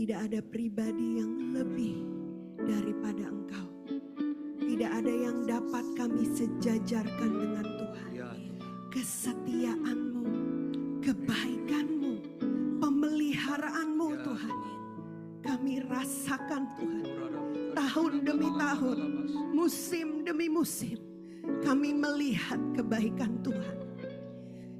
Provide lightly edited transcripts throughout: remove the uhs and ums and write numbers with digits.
Tidak ada pribadi yang lebih daripada Engkau. Tidak ada yang dapat kami sejajarkan dengan Tuhan. Kesetiaan-Mu, kebaikan-Mu, pemeliharaanmu Tuhan. Kami rasakan Tuhan. Tahun demi tahun, musim demi musim, kami melihat kebaikan Tuhan.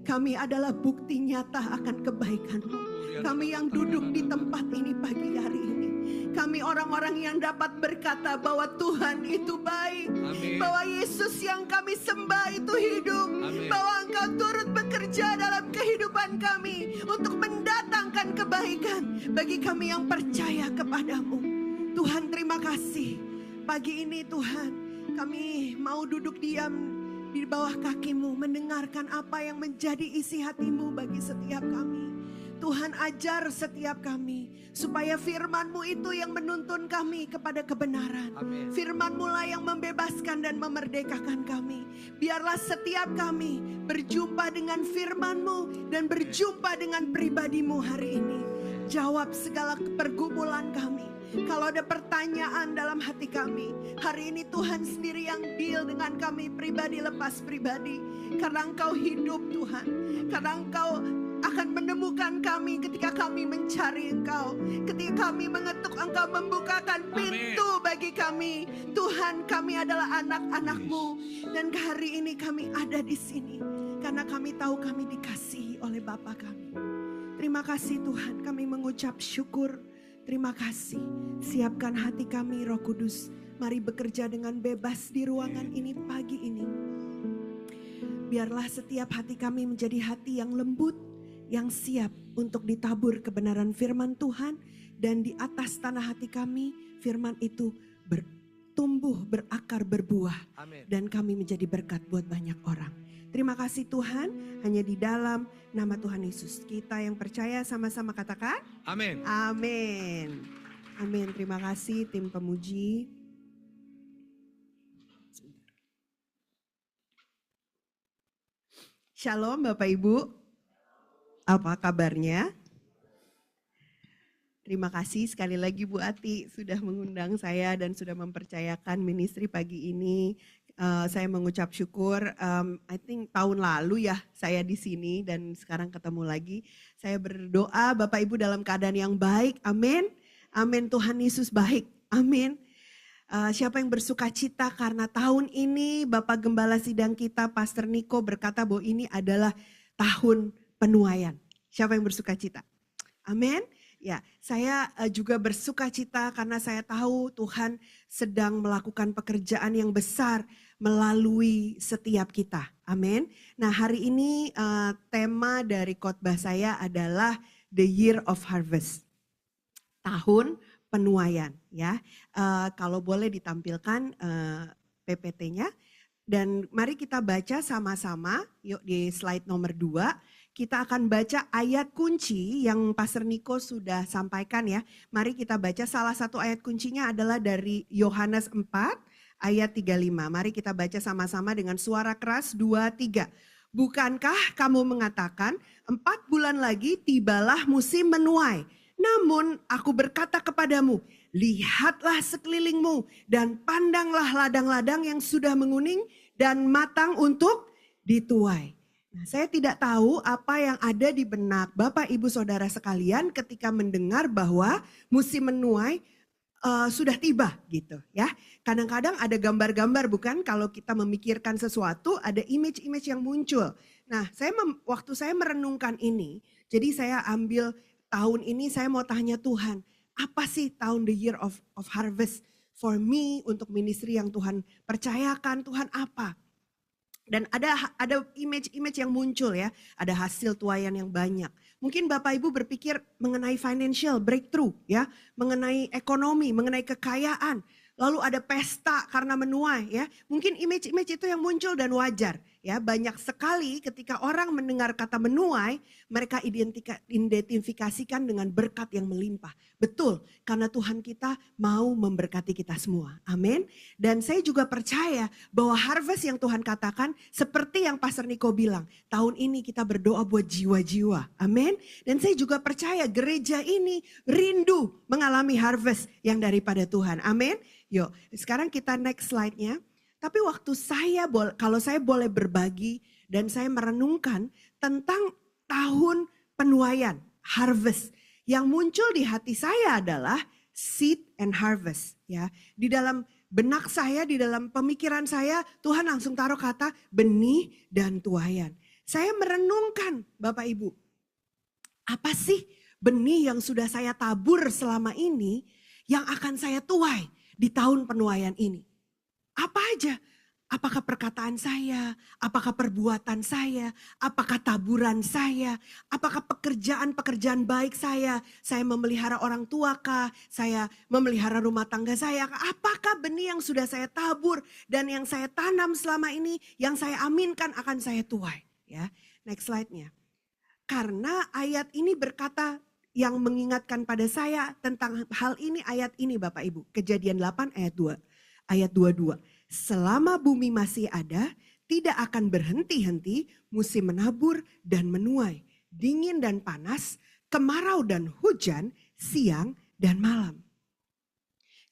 Kami adalah bukti nyata akan kebaikan-Mu. Kami yang duduk di tempat ini pagi hari ini, kami orang-orang yang dapat berkata bahwa Tuhan itu baik. Amin. Bahwa Yesus yang kami sembah itu hidup. Amin. Bahwa Engkau turut bekerja dalam kehidupan kami untuk mendatangkan kebaikan bagi kami yang percaya kepadamu. Tuhan, terima kasih. Pagi ini Tuhan, kami mau duduk diam di bawah kaki-Mu, mendengarkan apa yang menjadi isi hati-Mu bagi setiap kami. Tuhan, ajar setiap kami supaya firman-Mu itu yang menuntun kami kepada kebenaran. Firman-Mu lah yang membebaskan dan memerdekakan kami. Biarlah setiap kami berjumpa dengan firman-Mu dan berjumpa dengan pribadi-Mu hari ini. Jawab segala pergumulan kami. Kalau ada pertanyaan dalam hati kami, hari ini Tuhan sendiri yang deal dengan kami pribadi lepas pribadi. Karena Engkau hidup Tuhan. Karena Engkau akan menemukan kami ketika kami mencari Engkau. Ketika kami mengetuk, Engkau membukakan pintu bagi kami. Tuhan, kami adalah anak-anak-Mu. Dan hari ini kami ada di sini. Karena kami tahu kami dikasihi oleh Bapa kami. Terima kasih Tuhan, kami mengucap syukur. Terima kasih. Siapkan hati kami Roh Kudus. Mari bekerja dengan bebas di ruangan ini pagi ini. Biarlah setiap hati kami menjadi hati yang lembut, yang siap untuk ditabur kebenaran firman Tuhan. Dan di atas tanah hati kami, firman itu bertumbuh, berakar, berbuah. Amin. Dan kami menjadi berkat buat banyak orang. Terima kasih Tuhan, hanya di dalam nama Tuhan Yesus. Kita yang percaya sama-sama katakan. Amin. Amin. Amin. Terima kasih tim pemuji. Shalom Bapak Ibu. Apa kabarnya? Terima kasih sekali lagi Bu Ati sudah mengundang saya dan sudah mempercayakan ministry pagi ini. Saya mengucap syukur. I think tahun lalu ya saya di sini dan sekarang ketemu lagi. Saya berdoa Bapak Ibu dalam keadaan yang baik. Amin. Amin. Tuhan Yesus baik. Amin. Siapa yang bersuka cita karena tahun ini Bapak Gembala Sidang kita Pastor Niko berkata bahwa ini adalah tahun penuaian. Siapa yang bersuka cita? Amin. Ya, saya juga bersuka cita karena saya tahu Tuhan sedang melakukan pekerjaan yang besar melalui setiap kita. Amin. Nah, hari ini tema dari khotbah saya adalah The Year of Harvest. Tahun penuaian ya. Kalau boleh ditampilkan PPT-nya. Dan mari kita baca sama-sama, yuk di slide nomor 2. Kita akan baca ayat kunci yang Pastor Niko sudah sampaikan ya. Mari kita baca salah satu ayat kuncinya adalah dari Yohanes 4 ayat 35. Mari kita baca sama-sama dengan suara keras 2, 3. Bukankah kamu mengatakan 4 bulan lagi tibalah musim menuai. Namun aku berkata kepadamu, lihatlah sekelilingmu dan pandanglah ladang-ladang yang sudah menguning dan matang untuk dituai. Nah, saya tidak tahu apa yang ada di benak Bapak Ibu Saudara sekalian ketika mendengar bahwa musim menuai sudah tiba gitu ya. Kadang-kadang ada gambar-gambar bukan kalau kita memikirkan sesuatu ada image-image yang muncul. Nah, waktu saya merenungkan ini, jadi saya ambil tahun ini saya mau tanya Tuhan, apa sih tahun the year of harvest for me untuk ministry yang Tuhan percayakan, Tuhan apa? Dan ada image-image yang muncul ya, ada hasil tuaian yang banyak. Mungkin Bapak Ibu berpikir mengenai financial breakthrough ya, mengenai ekonomi, mengenai kekayaan. Lalu ada pesta karena menuai ya. Mungkin image-image itu yang muncul dan wajar Ya, banyak sekali ketika orang mendengar kata menuai, mereka identifikasikan dengan berkat yang melimpah. Betul, karena Tuhan kita mau memberkati kita semua. Amin. Dan saya juga percaya bahwa harvest yang Tuhan katakan seperti yang Pastor Niko bilang, tahun ini kita berdoa buat jiwa-jiwa. Amin. Dan saya juga percaya gereja ini rindu mengalami harvest yang daripada Tuhan. Amin. Yuk, sekarang kita next slide-nya. Tapi waktu kalau saya boleh berbagi dan saya merenungkan tentang tahun penuaian, harvest. Yang muncul di hati saya adalah seed and harvest. Ya, di dalam benak saya, di dalam pemikiran saya, Tuhan langsung taruh kata benih dan tuaian. Saya merenungkan Bapak Ibu, apa sih benih yang sudah saya tabur selama ini yang akan saya tuai di tahun penuaian ini? Apa aja? Apakah perkataan saya? Apakah perbuatan saya? Apakah taburan saya? Apakah pekerjaan-pekerjaan baik saya? Saya memelihara orang tua kah? Saya memelihara rumah tangga saya? Apakah benih yang sudah saya tabur dan yang saya tanam selama ini, yang saya aminkan akan saya tuai? Ya, next slide-nya. Karena ayat ini berkata yang mengingatkan pada saya tentang hal ini, ayat ini Bapak Ibu. Kejadian 8 ayat 2. Ayat 22, selama bumi masih ada, tidak akan berhenti-henti musim menabur dan menuai, dingin dan panas, kemarau dan hujan, siang dan malam.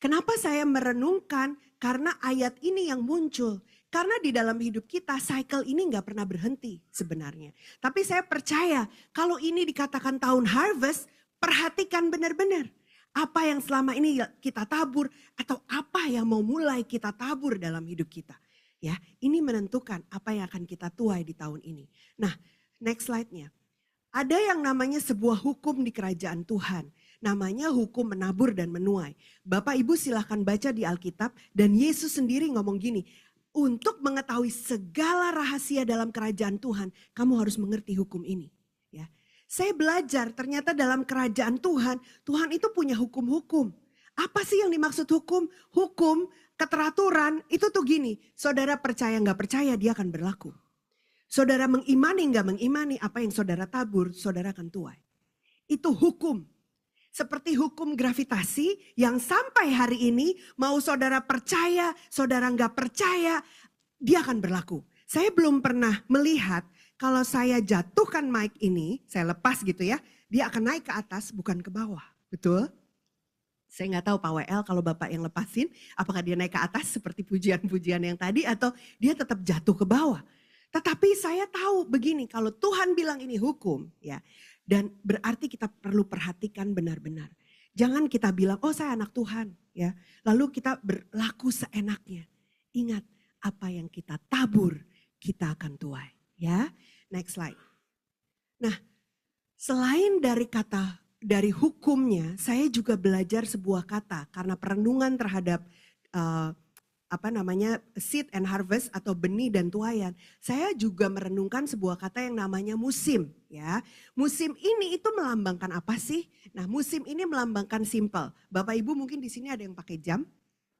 Kenapa saya merenungkan? Karena ayat ini yang muncul. Karena di dalam hidup kita cycle ini gak pernah berhenti sebenarnya. Tapi saya percaya kalau ini dikatakan tahun harvest, perhatikan benar-benar. Apa yang selama ini kita tabur atau apa yang mau mulai kita tabur dalam hidup kita. Ya, ini menentukan apa yang akan kita tuai di tahun ini. Nah, next slide-nya. Ada yang namanya sebuah hukum di kerajaan Tuhan. Namanya hukum menabur dan menuai. Bapak Ibu silahkan baca di Alkitab dan Yesus sendiri ngomong gini. Untuk mengetahui segala rahasia dalam kerajaan Tuhan, kamu harus mengerti hukum ini. Ya. Saya belajar ternyata dalam kerajaan Tuhan, Tuhan itu punya hukum-hukum. Apa sih yang dimaksud hukum? Hukum, keteraturan itu tuh gini, saudara percaya gak percaya dia akan berlaku. Saudara mengimani gak mengimani apa yang saudara tabur, saudara akan tuai. Itu hukum. Seperti hukum gravitasi yang sampai hari ini mau saudara percaya, saudara gak percaya, dia akan berlaku. Saya belum pernah melihat kalau saya jatuhkan mic ini, saya lepas gitu ya, dia akan naik ke atas bukan ke bawah. Betul? Saya nggak tahu Pak WL kalau Bapak yang lepasin, apakah dia naik ke atas seperti pujian-pujian yang tadi atau dia tetap jatuh ke bawah. Tetapi saya tahu begini, kalau Tuhan bilang ini hukum ya, dan berarti kita perlu perhatikan benar-benar. Jangan kita bilang, oh saya anak Tuhan ya, lalu kita berlaku seenaknya. Ingat, apa yang kita tabur, kita akan tuai. Ya, next slide. Nah, selain dari hukumnya, saya juga belajar sebuah kata karena perenungan terhadap seed and harvest atau benih dan tuaian. Saya juga merenungkan sebuah kata yang namanya musim. Ya, musim ini itu melambangkan apa sih? Nah, musim ini melambangkan simple. Bapak Ibu mungkin di sini ada yang pakai jam.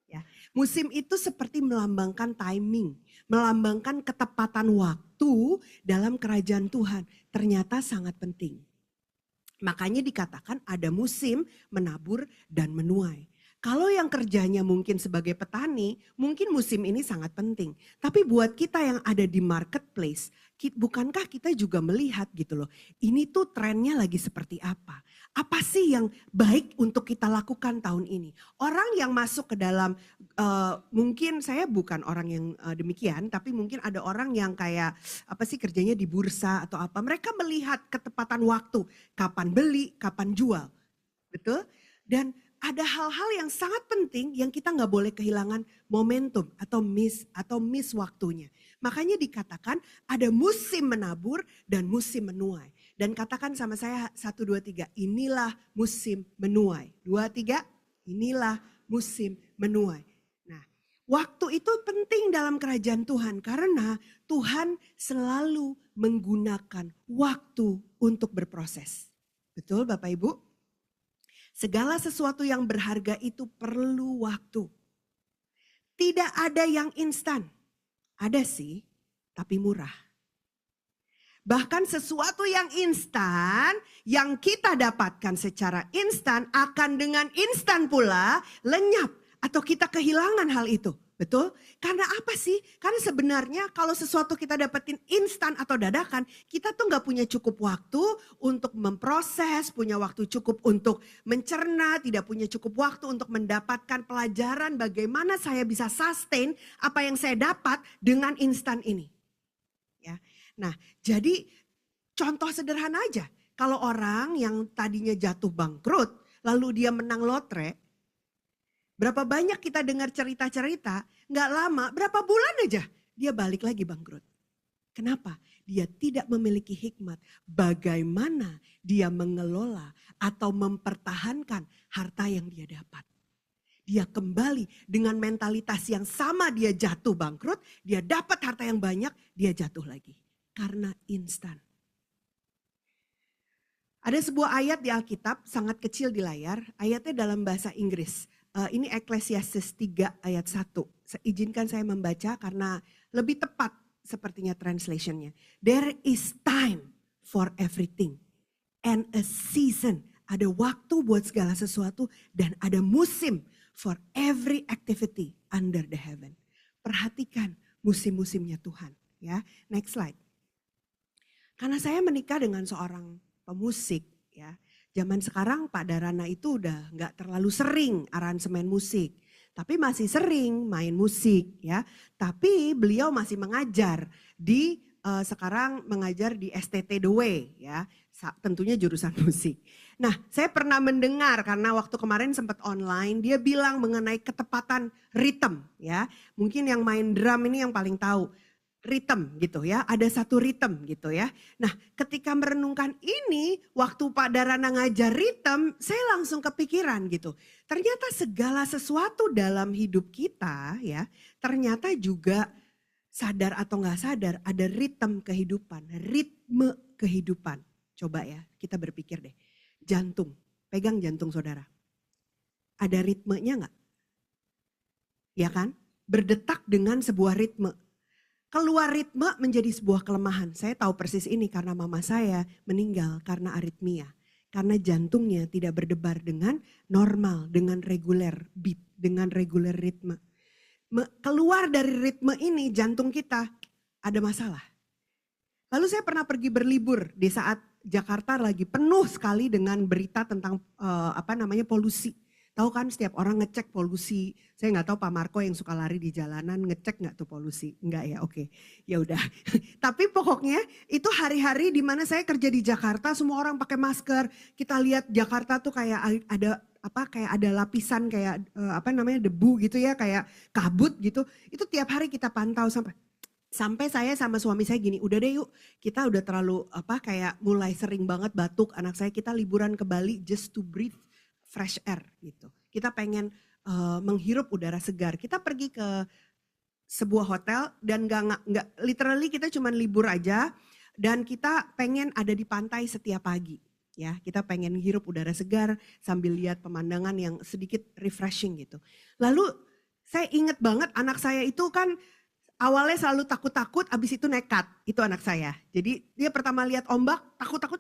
Ya, musim itu seperti melambangkan timing, melambangkan ketepatan waktu dalam kerajaan Tuhan. Ternyata sangat penting. Makanya dikatakan ada musim menabur dan menuai. Kalau yang kerjanya mungkin sebagai petani, mungkin musim ini sangat penting. Tapi buat kita yang ada di marketplace, bukankah kita juga melihat gitu loh, ini tuh trennya lagi seperti apa? Apa sih yang baik untuk kita lakukan tahun ini? Orang yang masuk ke dalam, mungkin saya bukan orang yang demikian, tapi mungkin ada orang yang kayak apa sih kerjanya di bursa atau apa. Mereka melihat ketepatan waktu, kapan beli, kapan jual. Betul? Dan ada hal-hal yang sangat penting yang kita nggak boleh kehilangan momentum atau miss waktunya. Makanya dikatakan ada musim menabur dan musim menuai. Dan katakan sama saya 1, 2, 3, inilah musim menuai. 2, 3, inilah musim menuai. Nah, waktu itu penting dalam kerajaan Tuhan karena Tuhan selalu menggunakan waktu untuk berproses. Betul Bapak Ibu? Segala sesuatu yang berharga itu perlu waktu. Tidak ada yang instan. Ada sih, tapi murah. Bahkan sesuatu yang instan, yang kita dapatkan secara instan akan dengan instan pula lenyap. Atau kita kehilangan hal itu. Betul? Karena apa sih? Karena sebenarnya kalau sesuatu kita dapetin instan atau dadakan, kita tuh gak punya cukup waktu untuk memproses, punya waktu cukup untuk mencerna, tidak punya cukup waktu untuk mendapatkan pelajaran bagaimana saya bisa sustain apa yang saya dapat dengan instan ini. Ya. Nah, jadi contoh sederhana aja. Kalau orang yang tadinya jatuh bangkrut, lalu dia menang lotre, berapa banyak kita dengar cerita-cerita, gak lama, berapa bulan aja dia balik lagi bangkrut. Kenapa? Dia tidak memiliki hikmat bagaimana dia mengelola atau mempertahankan harta yang dia dapat. Dia kembali dengan mentalitas yang sama, dia jatuh bangkrut, dia dapat harta yang banyak, dia jatuh lagi. Karena instan. Ada sebuah ayat di Alkitab sangat kecil di layar, ayatnya dalam bahasa Inggris. Ini Ecclesiastes 3 ayat 1. Izinkan saya membaca karena lebih tepat sepertinya translationnya. There is time for everything and a season. Ada waktu buat segala sesuatu dan ada musim for every activity under the heaven. Perhatikan musim-musimnya Tuhan. Ya, next slide. Karena saya menikah dengan seorang pemusik, ya. Zaman sekarang Pak Darana itu udah nggak terlalu sering aransemen musik, tapi masih sering main musik, ya. Tapi beliau masih mengajar sekarang mengajar di STT The Way, ya. Tentunya jurusan musik. Nah, saya pernah mendengar karena waktu kemarin sempat online, dia bilang mengenai ketepatan ritme, ya. Mungkin yang main drum ini yang paling tahu. Ritme gitu ya, ada satu ritme gitu ya. Nah, ketika merenungkan ini, waktu Pak Darana ngajar ritme, saya langsung kepikiran gitu. Ternyata segala sesuatu dalam hidup kita ya, ternyata juga sadar atau nggak sadar ada ritme kehidupan, ritme kehidupan. Coba ya, kita berpikir deh. Jantung, pegang jantung saudara. Ada ritmenya nggak? Ya kan? Berdetak dengan sebuah ritme. Keluar ritme menjadi sebuah kelemahan. Saya tahu persis ini karena mama saya meninggal karena aritmia. Karena jantungnya tidak berdebar dengan normal, dengan reguler beat, dengan reguler ritme. Keluar dari ritme ini jantung kita ada masalah. Lalu saya pernah pergi berlibur di saat Jakarta lagi penuh sekali dengan berita tentang polusi. Tahu kan setiap orang ngecek polusi. Saya nggak tahu Pak Marco yang suka lari di jalanan ngecek nggak tuh polusi? Nggak ya, oke. Ya udah. Tapi pokoknya itu hari-hari di mana saya kerja di Jakarta semua orang pakai masker. Kita lihat Jakarta tuh kayak ada lapisan kayak debu gitu ya, kayak kabut gitu. Itu tiap hari kita pantau sampai saya sama suami saya gini, udah deh yuk kita udah terlalu kayak mulai sering banget batuk. Anak saya kita liburan ke Bali just to breathe fresh air gitu. Kita pengen menghirup udara segar. Kita pergi ke sebuah hotel dan nggak literally kita cuma libur aja dan kita pengen ada di pantai setiap pagi. Ya, kita pengen hirup udara segar sambil lihat pemandangan yang sedikit refreshing gitu. Lalu saya inget banget anak saya itu kan awalnya selalu takut-takut, abis itu nekat. Itu anak saya. Jadi dia pertama lihat ombak, takut-takut,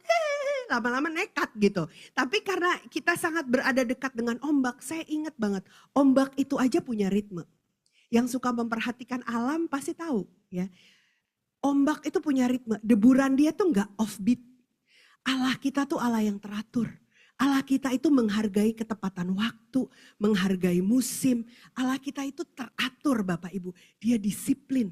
lama-lama nekat gitu. Tapi karena kita sangat berada dekat dengan ombak, saya ingat banget. Ombak itu aja punya ritme. Yang suka memperhatikan alam pasti tahu ya. Ombak itu punya ritme, deburan dia tuh gak offbeat. Allah kita tuh Allah yang teratur. Allah kita itu menghargai ketepatan waktu, menghargai musim. Allah kita itu teratur Bapak Ibu, dia disiplin.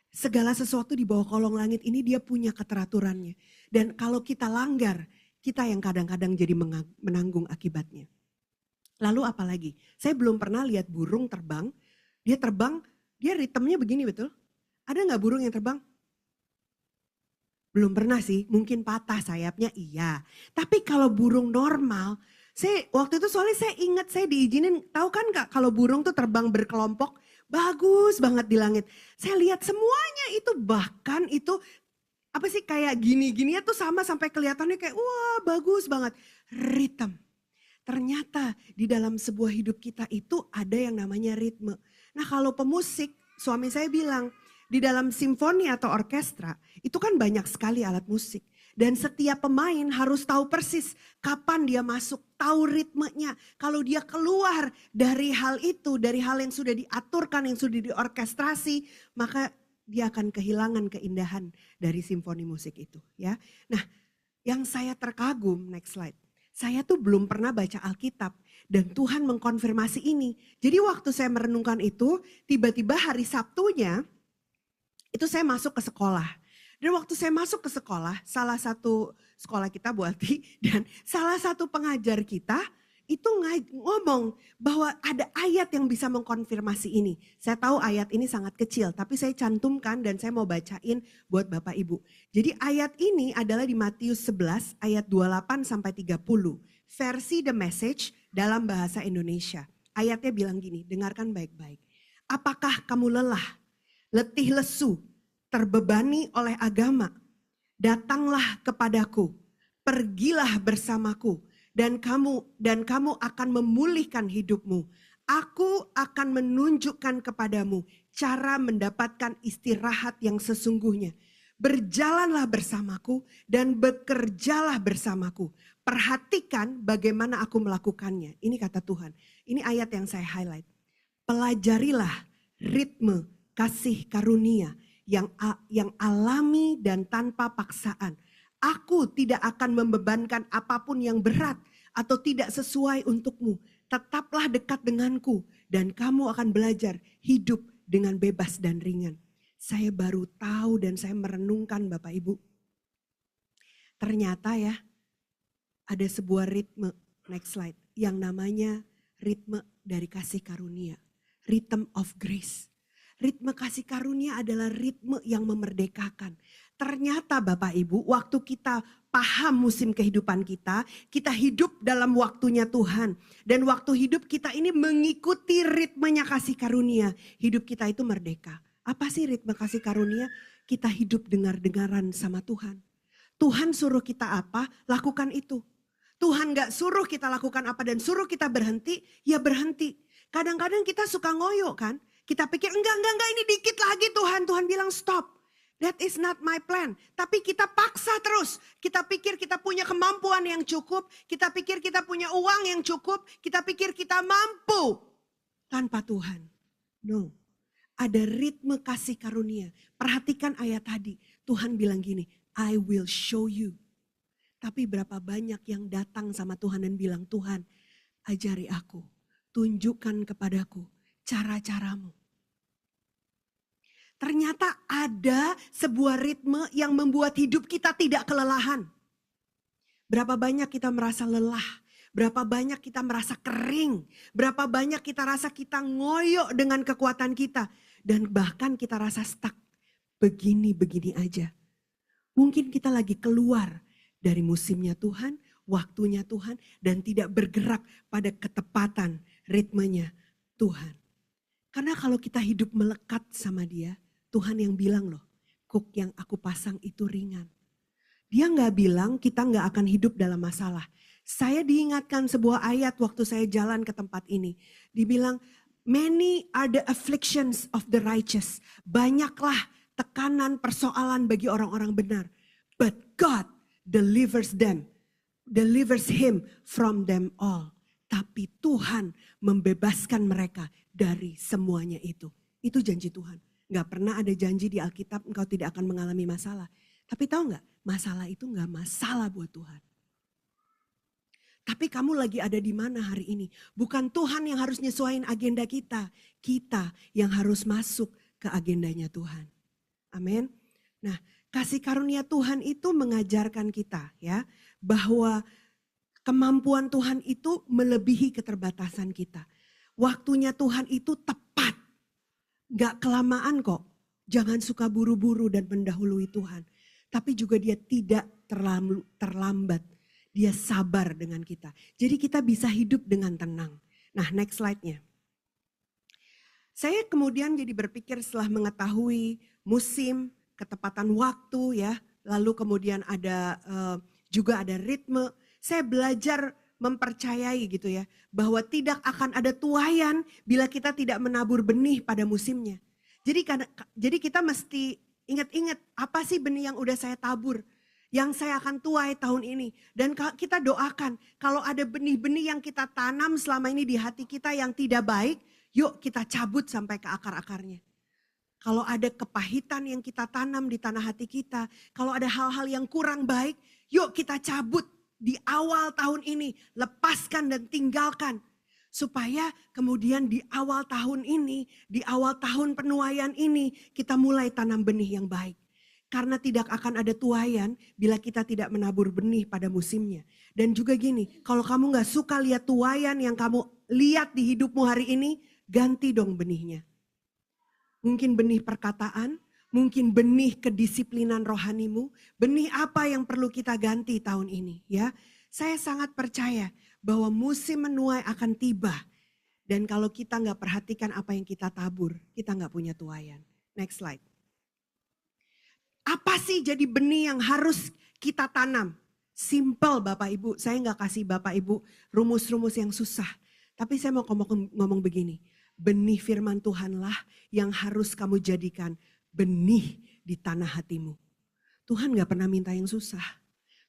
Segala sesuatu di bawah kolong langit ini dia punya keteraturannya. Dan kalau kita langgar, kita yang kadang-kadang jadi menanggung akibatnya. Lalu apa lagi? Saya belum pernah lihat burung terbang. Dia terbang, dia ritmenya begini betul? Ada gak burung yang terbang? Belum pernah sih, mungkin patah sayapnya iya. Tapi kalau burung normal, waktu itu soalnya saya ingat saya diizinin, tahu kan Kak kalau burung tuh terbang berkelompok, bagus banget di langit. Saya lihat semuanya itu bahkan itu kayak gini-gininya tuh sama sampai kelihatannya kayak wah bagus banget. Ritme. Ternyata di dalam sebuah hidup kita itu ada yang namanya ritme. Nah kalau pemusik, suami saya bilang Di dalam simfoni atau orkestra, itu kan banyak sekali alat musik. Dan setiap pemain harus tahu persis kapan dia masuk, tahu ritmenya. Kalau dia keluar dari hal itu, dari hal yang sudah diaturkan, yang sudah diorkestrasi, maka dia akan kehilangan keindahan dari simfoni musik itu. Ya, nah yang saya terkagum, next slide. Saya tuh belum pernah baca Alkitab dan Tuhan mengkonfirmasi ini. Jadi waktu saya merenungkan itu, tiba-tiba hari Sabtunya, itu saya masuk ke sekolah. Dan waktu saya masuk ke sekolah, salah satu sekolah kita Bu Ati, dan salah satu pengajar kita itu ngomong bahwa ada ayat yang bisa mengkonfirmasi ini. Saya tahu ayat ini sangat kecil, tapi saya cantumkan dan saya mau bacain buat Bapak Ibu. Jadi ayat ini adalah di Matius 11 ayat 28 sampai 30. Versi The Message dalam bahasa Indonesia. Ayatnya bilang gini, dengarkan baik-baik. Apakah kamu lelah, letih lesu, terbebani oleh agama? Datanglah kepadaku, pergilah bersamaku, dan kamu akan memulihkan hidupmu. Aku akan menunjukkan kepadamu cara mendapatkan istirahat yang sesungguhnya. Berjalanlah bersamaku dan bekerjalah bersamaku. Perhatikan bagaimana aku melakukannya. Ini kata Tuhan. Ini ayat yang saya highlight. Pelajarilah ritme kasih karunia yang alami dan tanpa paksaan. Aku tidak akan membebankan apapun yang berat atau tidak sesuai untukmu. Tetaplah dekat denganku dan kamu akan belajar hidup dengan bebas dan ringan. Saya baru tahu dan saya merenungkan Bapak Ibu. Ternyata ya ada sebuah ritme, next slide, yang namanya ritme dari kasih karunia. Rhythm of grace. Ritme kasih karunia adalah ritme yang memerdekakan. Ternyata Bapak Ibu, waktu kita paham musim kehidupan kita hidup dalam waktunya Tuhan. Dan waktu hidup kita ini mengikuti ritmenya kasih karunia. Hidup kita itu merdeka. Apa sih ritme kasih karunia? Kita hidup dengar-dengaran sama Tuhan. Tuhan suruh kita apa, lakukan itu. Tuhan gak suruh kita lakukan apa dan suruh kita berhenti, ya berhenti. Kadang-kadang kita suka ngoyo kan. Kita pikir enggak ini dikit lagi Tuhan. Tuhan bilang stop. That is not my plan. Tapi kita paksa terus. Kita pikir kita punya kemampuan yang cukup. Kita pikir kita punya uang yang cukup. Kita pikir kita mampu. Tanpa Tuhan. No. Ada ritme kasih karunia. Perhatikan ayat tadi. Tuhan bilang gini. I will show you. Tapi berapa banyak yang datang sama Tuhan dan bilang, Tuhan ajari aku. Tunjukkan kepadaku cara-caramu. Ternyata ada sebuah ritme yang membuat hidup kita tidak kelelahan. Berapa banyak kita merasa lelah, berapa banyak kita merasa kering, berapa banyak kita rasa kita ngoyo dengan kekuatan kita. Dan bahkan kita rasa stuck, begini-begini aja. Mungkin kita lagi keluar dari musimnya Tuhan, waktunya Tuhan, dan tidak bergerak pada ketepatan ritmenya Tuhan. Karena kalau kita hidup melekat sama Dia, Tuhan yang bilang loh, kuk yang aku pasang itu ringan. Dia gak bilang kita gak akan hidup dalam masalah. Saya diingatkan sebuah ayat waktu saya jalan ke tempat ini. Dibilang, many are the afflictions of the righteous. Banyaklah tekanan persoalan bagi orang-orang benar. But God delivers him from them all. Tapi Tuhan membebaskan mereka dari semuanya itu. Itu janji Tuhan. Gak pernah ada janji di Alkitab engkau tidak akan mengalami masalah. Tapi tahu gak, masalah itu gak masalah buat Tuhan. Tapi kamu lagi ada di mana hari ini? Bukan Tuhan yang harus nyesuaiin agenda kita. Kita yang harus masuk ke agendanya Tuhan. Amin. Nah, kasih karunia Tuhan itu mengajarkan kita ya, bahwa kemampuan Tuhan itu melebihi keterbatasan kita. Waktunya Tuhan itu tepat. Gak kelamaan kok. Jangan suka buru-buru dan mendahului Tuhan. Tapi juga dia tidak terlambat. Dia sabar dengan kita. Jadi kita bisa hidup dengan tenang. Nah, next slide-nya. Saya kemudian jadi berpikir setelah mengetahui musim, ketepatan waktu ya. Lalu kemudian ada juga ada ritme. Saya belajar mempercayai gitu ya. Bahwa tidak akan ada tuaian bila kita tidak menabur benih pada musimnya. Jadi kita mesti ingat-ingat apa sih benih yang udah saya tabur, yang saya akan tuai tahun ini. Dan kita doakan kalau ada benih-benih yang kita tanam selama ini di hati kita yang tidak baik, yuk kita cabut sampai ke akar-akarnya. Kalau ada kepahitan yang kita tanam di tanah hati kita, kalau ada hal-hal yang kurang baik, yuk kita cabut di awal tahun ini, lepaskan dan tinggalkan. Supaya kemudian di awal tahun ini, di awal tahun penuaian ini, kita mulai tanam benih yang baik. Karena tidak akan ada tuaian bila kita tidak menabur benih pada musimnya. Dan juga gini, kalau kamu gak suka lihat tuaian yang kamu lihat di hidupmu hari ini, ganti dong benihnya. Mungkin benih perkataan, mungkin benih kedisiplinan rohanimu, benih apa yang perlu kita ganti tahun ini ya. Saya sangat percaya bahwa musim menuai akan tiba. Dan kalau kita nggak perhatikan apa yang kita tabur, kita nggak punya tuaian. Next slide. Apa sih jadi benih yang harus kita tanam? Simple Bapak Ibu, saya nggak kasih Bapak Ibu rumus-rumus yang susah. Tapi saya mau ngomong begini, benih firman Tuhanlah yang harus kamu jadikan benih di tanah hatimu. Tuhan gak pernah minta yang susah.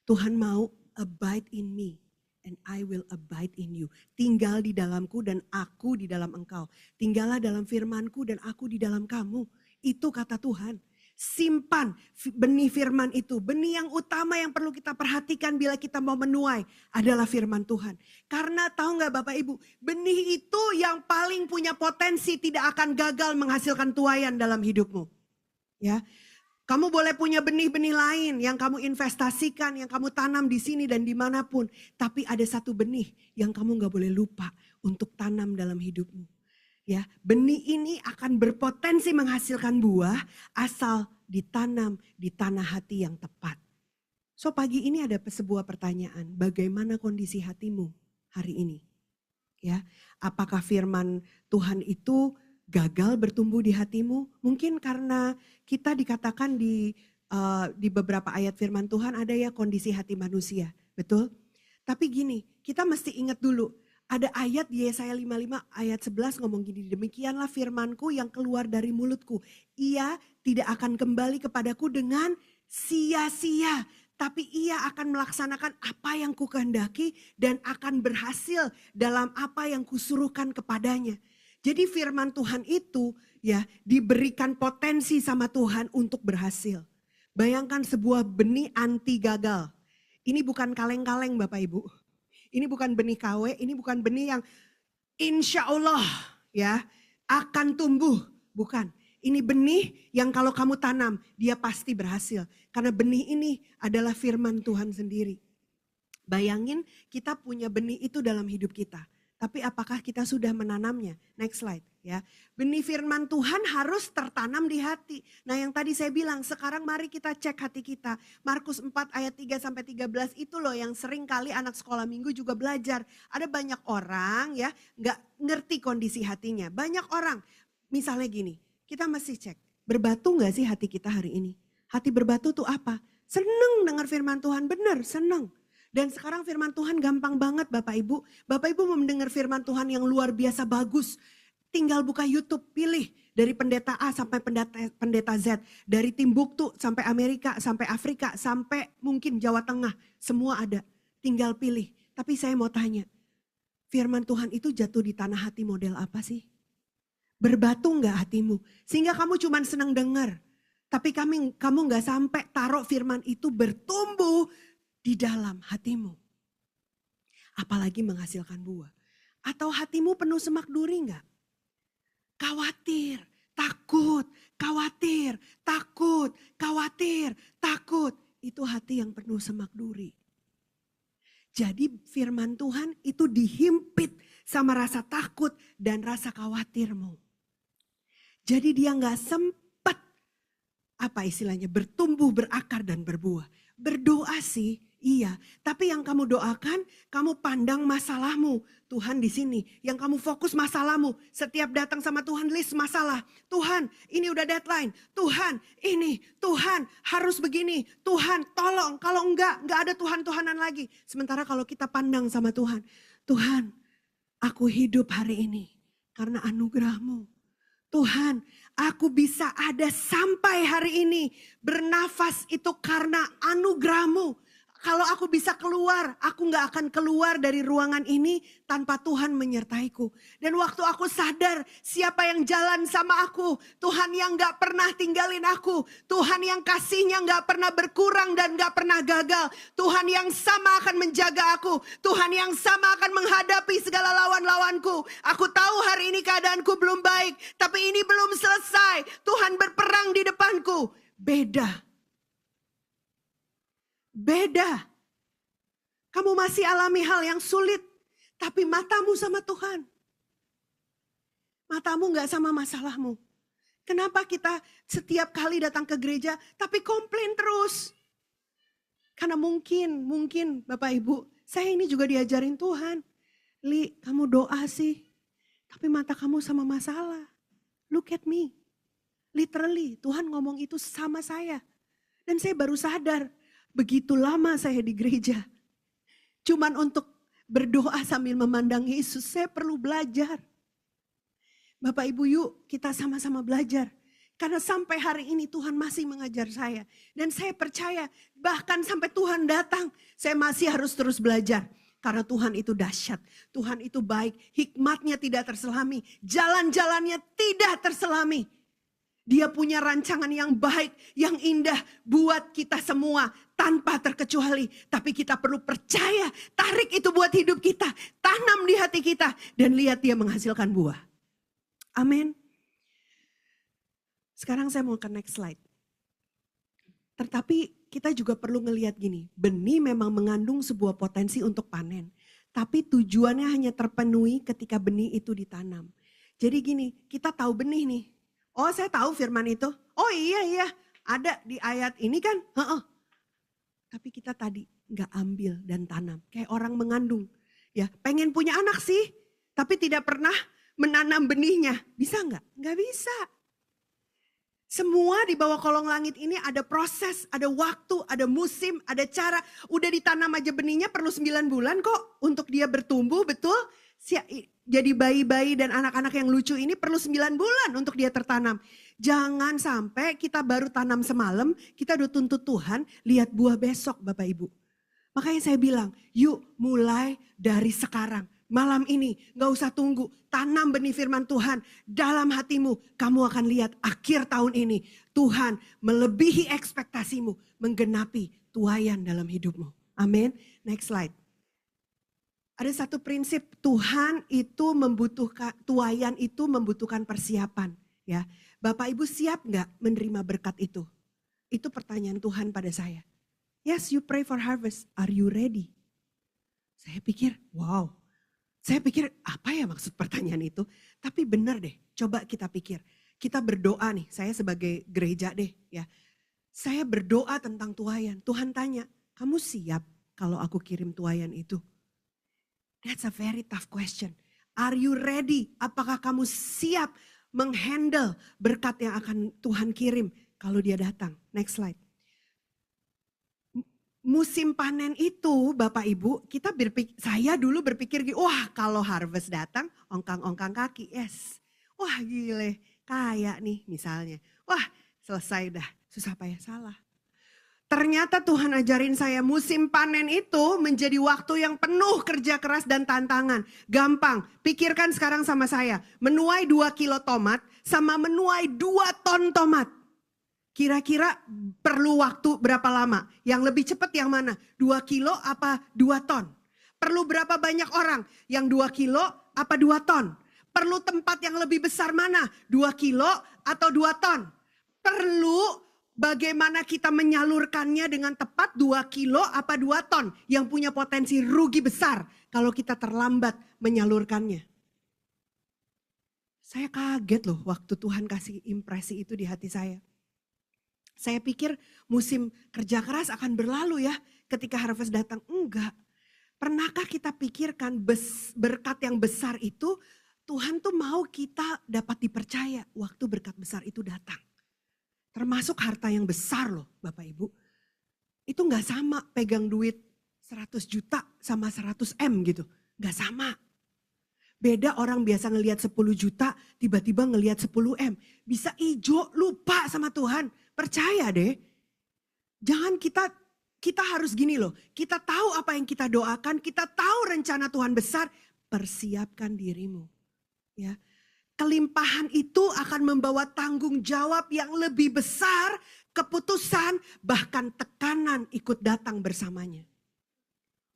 Tuhan mau abide in me and I will abide in you. Tinggal di dalamku dan aku di dalam engkau. Tinggallah dalam firmanku dan aku di dalam kamu. Itu kata Tuhan. Simpan benih firman itu. Benih yang utama yang perlu kita perhatikan bila kita mau menuai adalah firman Tuhan. Karena tahu gak Bapak Ibu, benih itu yang paling punya potensi tidak akan gagal menghasilkan tuaian dalam hidupmu. Ya, kamu boleh punya benih-benih lain yang kamu investasikan, yang kamu tanam di sini dan dimanapun. Tapi ada satu benih yang kamu gak boleh lupa untuk tanam dalam hidupmu. Ya, benih ini akan berpotensi menghasilkan buah asal ditanam di tanah hati yang tepat. So pagi ini ada sebuah pertanyaan, bagaimana kondisi hatimu hari ini? Ya, apakah firman Tuhan itu gagal bertumbuh di hatimu? Mungkin karena kita dikatakan di beberapa ayat firman Tuhan ada ya kondisi hati manusia, betul? Tapi gini, kita mesti ingat dulu, ada ayat di Yesaya 55 ayat 11 ngomong gini, demikianlah firmanku yang keluar dari mulutku. Ia tidak akan kembali kepadaku dengan sia-sia, tapi ia akan melaksanakan apa yang kukehendaki dan akan berhasil dalam apa yang kusuruhkan kepadanya. Jadi firman Tuhan itu ya diberikan potensi sama Tuhan untuk berhasil. Bayangkan sebuah benih anti gagal. Ini bukan kaleng-kaleng Bapak Ibu. Ini bukan benih KW, ini bukan benih yang insya Allah ya akan tumbuh. Bukan, ini benih yang kalau kamu tanam dia pasti berhasil. Karena benih ini adalah firman Tuhan sendiri. Bayangin kita punya benih itu dalam hidup kita. Tapi apakah kita sudah menanamnya? Next slide ya. Benih firman Tuhan harus tertanam di hati. Nah yang tadi saya bilang, sekarang mari kita cek hati kita. Markus 4 ayat 3-13 itu loh yang sering kali anak sekolah minggu juga belajar. Ada banyak orang ya gak ngerti kondisi hatinya. Banyak orang, misalnya gini, kita mesti cek. Berbatu gak sih hati kita hari ini? Hati berbatu tuh apa? Seneng dengar firman Tuhan, benar seneng. Dan sekarang firman Tuhan gampang banget Bapak Ibu. Bapak Ibu mau mendengar firman Tuhan yang luar biasa bagus. Tinggal buka YouTube, pilih dari pendeta A sampai pendeta Z. Dari Timbuktu sampai Amerika, sampai Afrika, sampai mungkin Jawa Tengah. Semua ada, tinggal pilih. Tapi saya mau tanya, firman Tuhan itu jatuh di tanah hati model apa sih? Berbatu gak hatimu? Sehingga kamu cuma senang dengar. Tapi kamu gak sampai taruh firman itu bertumbuh di dalam hatimu. Apalagi menghasilkan buah. Atau hatimu penuh semak duri enggak? Khawatir, takut, khawatir, takut, khawatir, takut. Itu hati yang penuh semak duri. Jadi firman Tuhan itu dihimpit sama rasa takut dan rasa khawatirmu. Jadi dia enggak sempat apa istilahnya bertumbuh, berakar dan berbuah. Berdoa sih, iya. Tapi yang kamu doakan, kamu pandang masalahmu. Tuhan di sini, yang kamu fokus masalahmu. Setiap datang sama Tuhan list masalah. Tuhan, ini udah deadline. Tuhan, ini, Tuhan harus begini. Tuhan, tolong. Kalau enggak ada Tuhan-Tuhanan lagi. Sementara kalau kita pandang sama Tuhan, Tuhan, aku hidup hari ini karena anugerah-Mu. Tuhan, Aku bisa ada sampai hari ini. Bernafas itu karena anugerah-Mu. Kalau aku bisa keluar, aku gak akan keluar dari ruangan ini tanpa Tuhan menyertaiku. Dan waktu aku sadar siapa yang jalan sama aku, Tuhan yang gak pernah tinggalin aku, Tuhan yang kasihnya gak pernah berkurang dan gak pernah gagal, Tuhan yang sama akan menjaga aku, Tuhan yang sama akan menghadapi segala lawan-lawanku. Aku tahu hari ini keadaanku belum baik, tapi ini belum selesai. Tuhan berperang di depanku. Beda. Kamu masih alami hal yang sulit, tapi matamu sama Tuhan. Matamu gak sama masalahmu. Kenapa kita setiap kali datang ke gereja, tapi komplain terus? Karena mungkin Bapak Ibu, saya ini juga diajarin Tuhan. Li, kamu doa sih, tapi mata kamu sama masalah. Look at me. Literally, Tuhan ngomong itu sama saya. Dan saya baru sadar, begitu lama saya di gereja. Cuman untuk berdoa sambil memandang Yesus, saya perlu belajar. Bapak Ibu yuk kita sama-sama belajar. Karena sampai hari ini Tuhan masih mengajar saya. Dan saya percaya bahkan sampai Tuhan datang, saya masih harus terus belajar. Karena Tuhan itu dahsyat, Tuhan itu baik, hikmatnya tidak terselami, jalan-jalannya tidak terselami. Dia punya rancangan yang baik, yang indah buat kita semua tanpa terkecuali. Tapi kita perlu percaya, tarik itu buat hidup kita, tanam di hati kita dan lihat dia menghasilkan buah. Amin. Sekarang saya mau ke next slide. Tetapi kita juga perlu ngelihat gini, benih memang mengandung sebuah potensi untuk panen. Tapi tujuannya hanya terpenuhi ketika benih itu ditanam. Jadi gini, kita tahu benih nih. Oh saya tahu firman itu. Oh iya ada di ayat ini kan. Tapi kita tadi gak ambil dan tanam. Kayak orang mengandung. Ya pengen punya anak sih. Tapi tidak pernah menanam benihnya. Bisa gak? Gak bisa. Semua di bawah kolong langit ini ada proses, ada waktu, ada musim, ada cara. Udah ditanam aja benihnya perlu 9 bulan kok untuk dia bertumbuh, betul? Jadi bayi-bayi dan anak-anak yang lucu ini perlu 9 bulan untuk dia tertanam. Jangan sampai kita baru tanam semalam, kita udah tuntut Tuhan, lihat buah besok Bapak Ibu. Makanya saya bilang, yuk mulai dari sekarang. Malam ini gak usah tunggu, tanam benih firman Tuhan dalam hatimu. Kamu akan lihat akhir tahun ini Tuhan melebihi ekspektasimu, menggenapi tuaian dalam hidupmu. Amin. Next slide. Ada satu prinsip, Tuhan itu membutuhkan, tuaian itu membutuhkan persiapan. Ya, Bapak Ibu siap gak menerima berkat itu? Itu pertanyaan Tuhan pada saya. Yes, you pray for harvest, are you ready? Saya pikir, wow. Saya pikir apa ya maksud pertanyaan itu? Tapi benar deh, coba kita pikir. Kita berdoa nih, saya sebagai gereja deh ya. Saya berdoa tentang tuaian. Tuhan tanya, kamu siap kalau aku kirim tuaian itu? That's a very tough question. Are you ready? Apakah kamu siap menghandle berkat yang akan Tuhan kirim kalau dia datang? Next slide. Musim panen itu Bapak Ibu, saya dulu berpikir, wah kalau harvest datang ongkang-ongkang kaki, yes. Wah gile, kaya nih misalnya. Wah selesai dah, susah payah salah. Ternyata Tuhan ajarin saya musim panen itu menjadi waktu yang penuh kerja keras dan tantangan. Gampang, pikirkan sekarang sama saya, menuai 2 kilo tomat sama menuai 2 ton tomat. Kira-kira perlu waktu berapa lama? Yang lebih cepat yang mana? 2 kilo apa 2 ton? Perlu berapa banyak orang? Yang 2 kilo apa 2 ton? Perlu tempat yang lebih besar mana? 2 kilo atau 2 ton? Perlu bagaimana kita menyalurkannya dengan tepat 2 kilo apa 2 ton? Yang punya potensi rugi besar kalau kita terlambat menyalurkannya. Saya kaget loh waktu Tuhan kasih impresi itu di hati saya. Saya pikir musim kerja keras akan berlalu ya ketika harvest datang. Enggak. Pernahkah kita pikirkan berkat yang besar itu Tuhan tuh mau kita dapat dipercaya waktu berkat besar itu datang. Termasuk harta yang besar loh Bapak Ibu. Itu gak sama pegang duit 100 juta sama 100 M gitu. Gak sama. Beda orang biasa ngelihat 10 juta, tiba-tiba ngelihat 10 M. Bisa ijo, lupa sama Tuhan. Percaya deh. Jangan kita harus gini loh. Kita tahu apa yang kita doakan, kita tahu rencana Tuhan besar. Persiapkan dirimu. Ya. Kelimpahan itu akan membawa tanggung jawab yang lebih besar, keputusan, bahkan tekanan ikut datang bersamanya.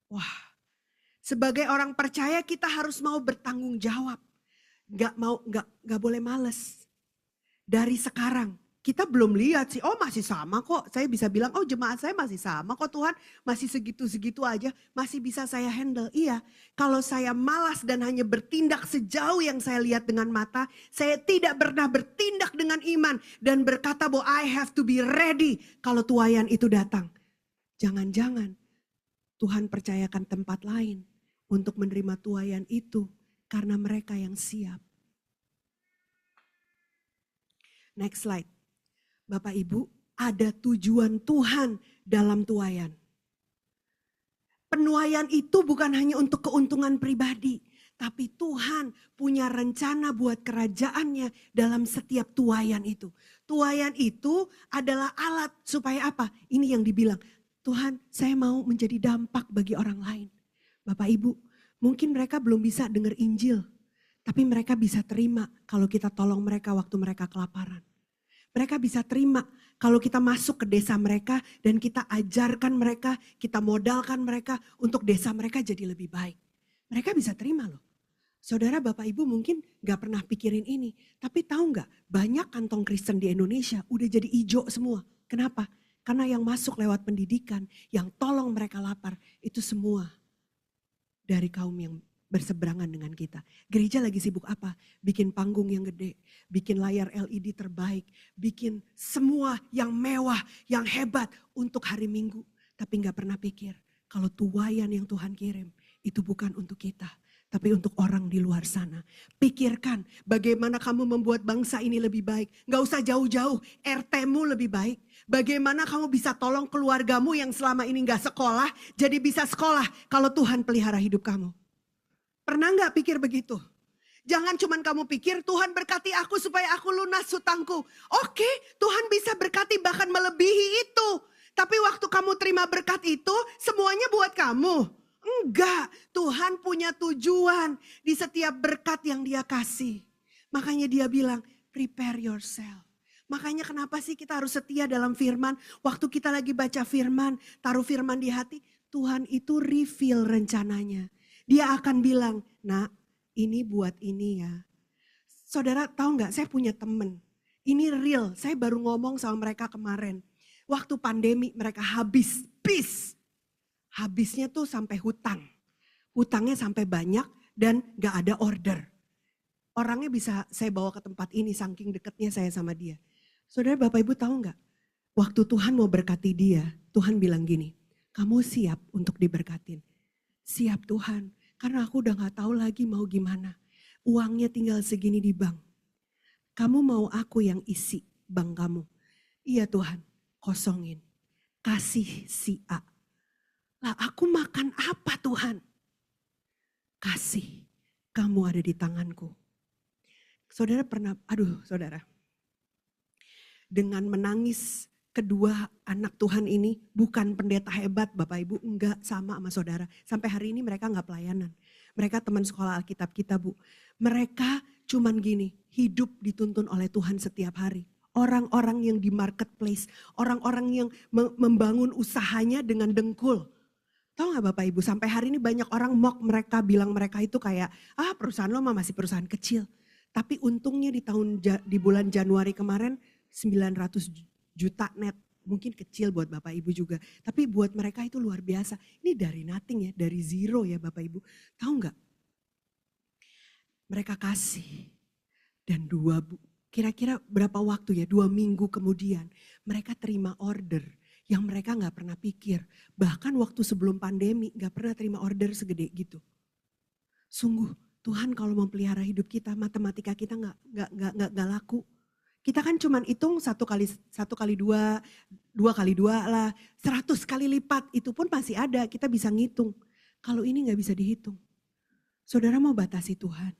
Wah. Sebagai orang percaya kita harus mau bertanggung jawab. Gak boleh males. Dari sekarang kita belum lihat sih, oh masih sama kok. Saya bisa bilang, oh jemaat saya masih sama kok Tuhan. Masih segitu-segitu aja, masih bisa saya handle. Iya, kalau saya malas dan hanya bertindak sejauh yang saya lihat dengan mata. Saya tidak pernah bertindak dengan iman. Dan berkata bahwa I have to be ready kalau tuaian itu datang. Jangan-jangan Tuhan percayakan tempat lain untuk menerima tuaian itu karena mereka yang siap. Next slide. Bapak Ibu, ada tujuan Tuhan dalam tuaian. Penuaian itu bukan hanya untuk keuntungan pribadi, tapi Tuhan punya rencana buat kerajaannya dalam setiap tuaian itu. Tuaian itu adalah alat supaya apa? Ini yang dibilang, Tuhan saya mau menjadi dampak bagi orang lain. Bapak Ibu, mungkin mereka belum bisa dengar Injil, tapi mereka bisa terima kalau kita tolong mereka waktu mereka kelaparan. Mereka bisa terima kalau kita masuk ke desa mereka dan kita ajarkan mereka, kita modalkan mereka untuk desa mereka jadi lebih baik. Mereka bisa terima loh. Saudara Bapak Ibu mungkin gak pernah pikirin ini, tapi tahu gak banyak kantong Kristen di Indonesia udah jadi ijo semua. Kenapa? Karena yang masuk lewat pendidikan, yang tolong mereka lapar, itu semua dari kaum yang berseberangan dengan kita. Gereja lagi sibuk apa? Bikin panggung yang gede, bikin layar LED terbaik, bikin semua yang mewah, yang hebat untuk hari Minggu. Tapi gak pernah pikir kalau tuaian yang Tuhan kirim itu bukan untuk kita, tapi untuk orang di luar sana. Pikirkan bagaimana kamu membuat bangsa ini lebih baik. Gak usah jauh-jauh, RT-mu lebih baik. Bagaimana kamu bisa tolong keluargamu yang selama ini gak sekolah, jadi bisa sekolah kalau Tuhan pelihara hidup kamu. Pernah gak pikir begitu? Jangan cuman kamu pikir Tuhan berkati aku supaya aku lunas hutangku. Oke, Tuhan bisa berkati bahkan melebihi itu. Tapi waktu kamu terima berkat itu, semuanya buat kamu. Enggak, Tuhan punya tujuan di setiap berkat yang Dia kasih. Makanya Dia bilang, prepare yourself. Makanya kenapa sih kita harus setia dalam firman? Waktu kita lagi baca firman, taruh firman di hati, Tuhan itu reveal rencananya. Dia akan bilang, nak ini buat ini ya. Saudara tahu gak, saya punya temen. Ini real, saya baru ngomong sama mereka kemarin. Waktu pandemi mereka habis, habisnya tuh sampai hutang. Hutangnya sampai banyak dan gak ada order. Orangnya bisa saya bawa ke tempat ini saking dekatnya saya sama dia. Saudara Bapak Ibu tahu gak? Waktu Tuhan mau berkati dia, Tuhan bilang gini, kamu siap untuk diberkatin? Siap Tuhan, karena aku udah gak tahu lagi mau gimana. Uangnya tinggal segini di bank. Kamu mau aku yang isi bank kamu? Iya Tuhan, kosongin. Kasih si A. Lah aku makan apa Tuhan? Kasih, kamu ada di tanganku. Saudara pernah, saudara. Dengan menangis kedua anak Tuhan ini bukan pendeta hebat Bapak Ibu, enggak sama saudara. Sampai hari ini mereka enggak pelayanan. Mereka teman sekolah Alkitab kita Bu. Mereka cuman gini, hidup dituntun oleh Tuhan setiap hari. Orang-orang yang di marketplace, orang-orang yang membangun usahanya dengan dengkul. Tahu gak Bapak Ibu, sampai hari ini banyak orang mock mereka, bilang mereka itu kayak, perusahaan lo masih perusahaan kecil. Tapi untungnya di bulan Januari kemarin, 900 juta net. Mungkin kecil buat Bapak Ibu juga. Tapi buat mereka itu luar biasa. Ini dari nothing ya, dari zero ya Bapak Ibu. Tahu gak? Mereka kasih. Dan kira-kira berapa waktu ya, 2 minggu kemudian. Mereka terima order yang mereka gak pernah pikir. Bahkan waktu sebelum pandemi gak pernah terima order segede gitu. Sungguh Tuhan kalau memelihara hidup kita, matematika kita gak laku. Kita kan cuman hitung 1 kali 2, 2 kali 2 lah, 100 kali lipat itu pun masih ada, kita bisa ngitung. Kalau ini gak bisa dihitung. Saudara mau batasi Tuhan.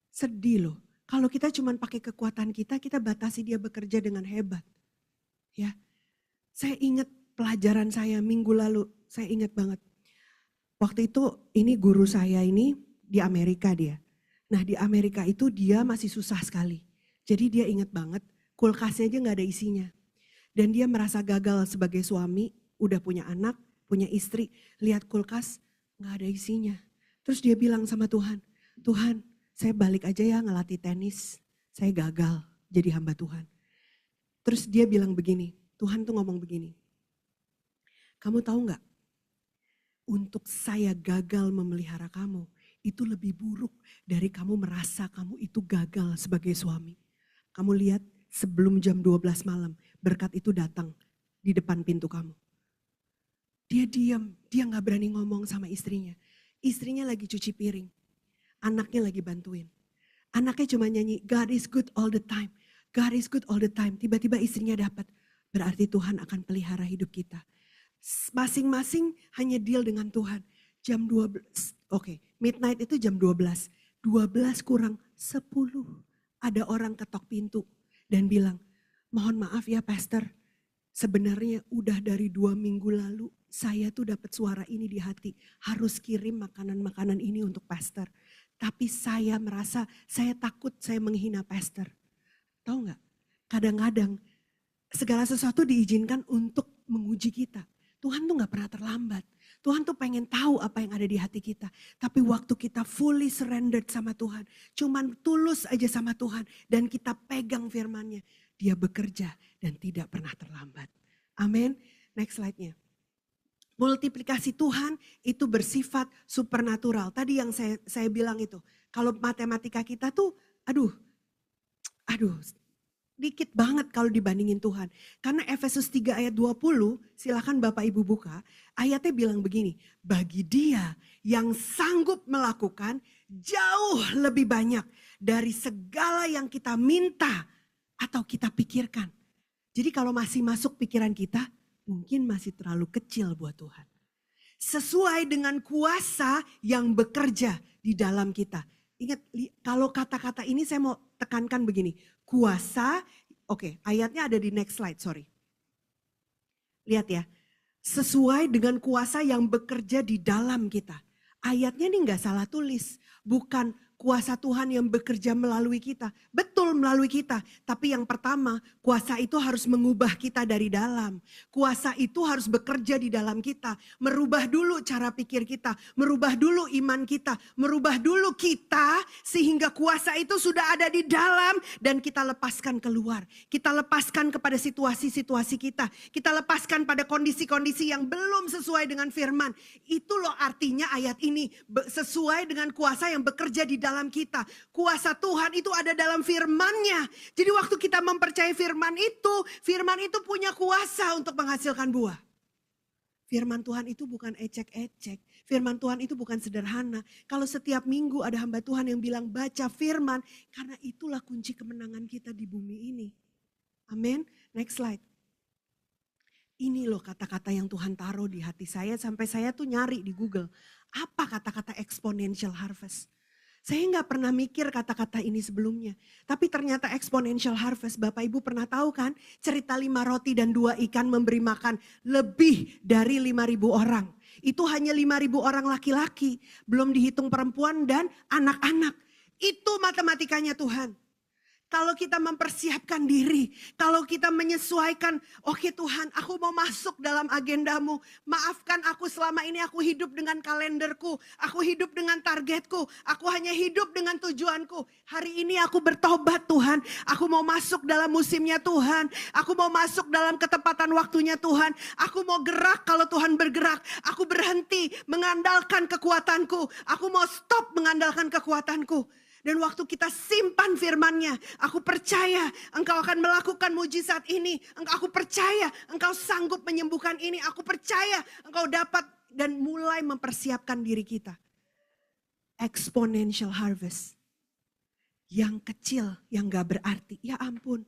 Sedih loh. Kalau kita cuma pakai kekuatan kita batasi dia bekerja dengan hebat. Ya, saya ingat pelajaran saya minggu lalu, saya ingat banget. Waktu itu ini guru saya ini di Amerika dia. Nah di Amerika itu dia masih susah sekali. Jadi dia ingat banget kulkasnya aja gak ada isinya. Dan dia merasa gagal sebagai suami, udah punya anak, punya istri. Lihat kulkas gak ada isinya. Terus dia bilang sama Tuhan, Tuhan saya balik aja ya ngelatih tenis. Saya gagal jadi hamba Tuhan. Terus dia bilang begini, Tuhan tuh ngomong begini. Kamu tahu gak? Untuk saya gagal memelihara kamu, itu lebih buruk dari kamu merasa kamu itu gagal sebagai suami. Kamu lihat sebelum jam 12 malam, berkat itu datang di depan pintu kamu. Dia diam, dia gak berani ngomong sama istrinya. Istrinya lagi cuci piring, anaknya lagi bantuin. Anaknya cuma nyanyi, God is good all the time. God is good all the time. Tiba-tiba istrinya dapat, berarti Tuhan akan pelihara hidup kita. Masing-masing hanya deal dengan Tuhan. Jam 12, midnight itu jam 12. 12 kurang 10. Ada orang ketok pintu dan bilang, mohon maaf ya pastor, sebenarnya udah dari 2 minggu lalu saya tuh dapat suara ini di hati. Harus kirim makanan-makanan ini untuk pastor. Tapi saya merasa saya takut saya menghina pastor. Tahu gak? Kadang-kadang segala sesuatu diizinkan untuk menguji kita. Tuhan tuh gak pernah terlambat. Tuhan tuh pengen tahu apa yang ada di hati kita. Tapi waktu kita fully surrendered sama Tuhan. Cuman tulus aja sama Tuhan. Dan kita pegang firman-Nya. Dia bekerja dan tidak pernah terlambat. Amin. Next slide-nya. Multiplikasi Tuhan itu bersifat supernatural. Tadi yang saya bilang itu. Kalau matematika kita tuh aduh dikit banget kalau dibandingin Tuhan. Karena Efesus 3 ayat 20, silakan Bapak Ibu buka. Ayatnya bilang begini, bagi dia yang sanggup melakukan jauh lebih banyak dari segala yang kita minta atau kita pikirkan. Jadi kalau masih masuk pikiran kita, mungkin masih terlalu kecil buat Tuhan. Sesuai dengan kuasa yang bekerja di dalam kita. Ingat, kalau kata-kata ini saya mau tekankan begini. Kuasa, ayatnya ada di next slide, sorry. Lihat ya, sesuai dengan kuasa yang bekerja di dalam kita. Ayatnya ini gak salah tulis, bukan kuasa Tuhan yang bekerja melalui kita. Betul melalui kita, tapi yang pertama kuasa itu harus mengubah kita dari dalam. Kuasa itu harus bekerja di dalam kita. Merubah dulu cara pikir kita, merubah dulu iman kita, merubah dulu kita sehingga kuasa itu sudah ada di dalam dan kita lepaskan keluar. Kita lepaskan kepada situasi-situasi kita. Kita lepaskan pada kondisi-kondisi yang belum sesuai dengan firman. Itu loh artinya ayat ini, sesuai dengan kuasa yang bekerja di dalam kita. Kuasa Tuhan itu ada dalam firman-Nya. Jadi waktu kita mempercayai firman itu punya kuasa untuk menghasilkan buah. Firman Tuhan itu bukan ecek-ecek. Firman Tuhan itu bukan sederhana. Kalau setiap minggu ada hamba Tuhan yang bilang baca firman, karena itulah kunci kemenangan kita di bumi ini. Amin. Next slide. Ini loh kata-kata yang Tuhan taruh di hati saya sampai saya tuh nyari di Google. Apa kata-kata exponential harvest? Saya nggak pernah mikir kata-kata ini sebelumnya. Tapi ternyata exponential harvest, Bapak Ibu pernah tahu kan? Cerita 5 roti dan 2 ikan memberi makan lebih dari 5.000 orang. Itu hanya 5.000 orang laki-laki. Belum dihitung perempuan dan anak-anak. Itu matematikanya Tuhan. Kalau kita mempersiapkan diri, kalau kita menyesuaikan, oke Tuhan aku mau masuk dalam agendamu. Maafkan aku selama ini aku hidup dengan kalenderku, aku hidup dengan targetku, aku hanya hidup dengan tujuanku. Hari ini aku bertobat Tuhan, aku mau masuk dalam musimnya Tuhan, aku mau masuk dalam ketepatan waktunya Tuhan. Aku mau gerak kalau Tuhan bergerak, aku berhenti mengandalkan kekuatanku, aku mau stop mengandalkan kekuatanku. Dan waktu kita simpan firman-Nya, aku percaya engkau akan melakukan mujizat ini. Aku percaya engkau sanggup menyembuhkan ini. Aku percaya engkau dapat dan mulai mempersiapkan diri kita. Exponential harvest. Yang kecil, yang gak berarti. Ya ampun,